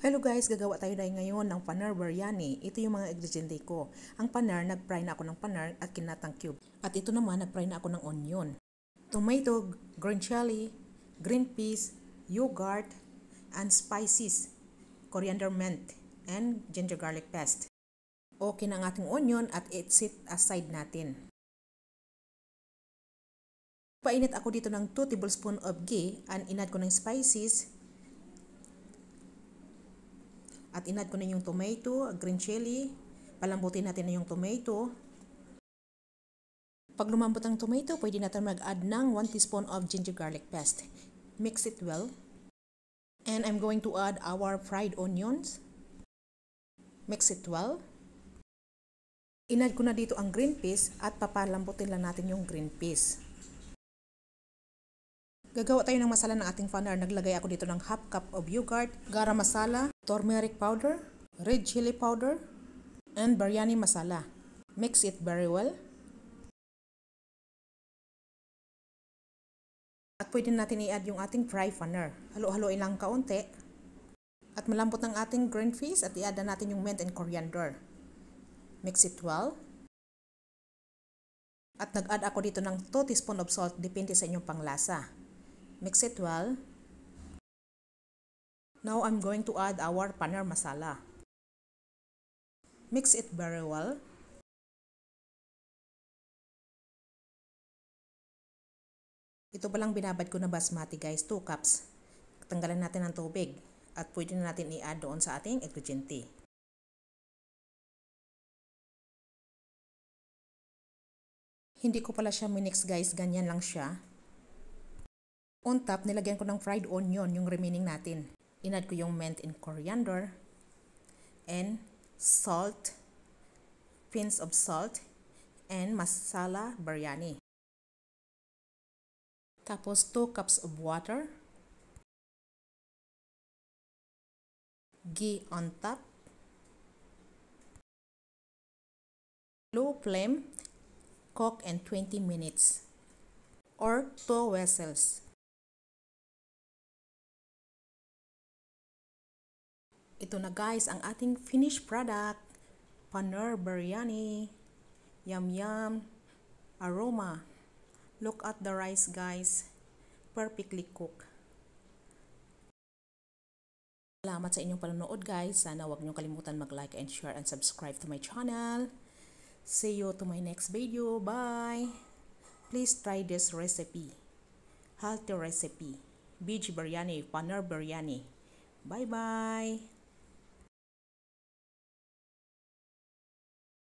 Hello guys, gagawa tayo ngayon ng paneer biryani. Ito yung mga ingrediente ko. Ang paneer, nag-fry na ako ng paneer at kinatang cube. At ito naman, nag-fry na ako ng onion. Tomato, green chili, green peas, yogurt, and spices, coriander mint, and ginger garlic paste. Okay na ang ating onion at i-set aside natin. Painit ako dito ng 2 tablespoons of ghee and inad ko ng spices. At inad ko na yung tomato, green chili. Palambutin natin na yung tomato. Pag lumambot ang tomato, pwede natin mag-add ng 1 teaspoon of ginger garlic paste. Mix it well. And I'm going to add our fried onions. Mix it well. Inad ko na dito ang green peas at papalambutin lang natin yung green peas. Gagawa tayo ng masala ng ating paneer. Naglagay ako dito ng half cup of yogurt, garam masala, turmeric powder, red chili powder, and biryani masala. Mix it very well. At pwede natin i-add yung ating fried paneer. Halo-haloin lang kaunti. At malambot ng ating green peas at i-add na natin yung mint and coriander. Mix it well. At nag-add ako dito ng 2 teaspoon of salt, depende sa inyong panglasa. Mix it well. Now I'm going to add our paneer masala. Mix it very well. Ito palang binabad ko na basmati guys, 2 cups. Tanggalan natin ng tubig at pwede na natin i-add doon sa ating ingrediente. Hindi ko pala siya minix guys, ganyan lang siya. On top, nilagyan ko ng fried onion, yung remaining natin. Inad ko yung mint and coriander, and salt, pinch of salt, and masala biryani. Tapos 2 cups of water, ghee on top, low flame, cook in 20 minutes or 2 vessels. Ito na guys ang ating finished product, paneer biryani. Yum yum aroma. Look at the rice guys, perfectly cooked. Salamat sa inyong panonood guys. Sana huwag niyo kalimutan mag-like and share and subscribe to my channel. See you to my next video. Bye. Please try this recipe. Healthy recipe. Beef biryani, paneer biryani. Bye bye.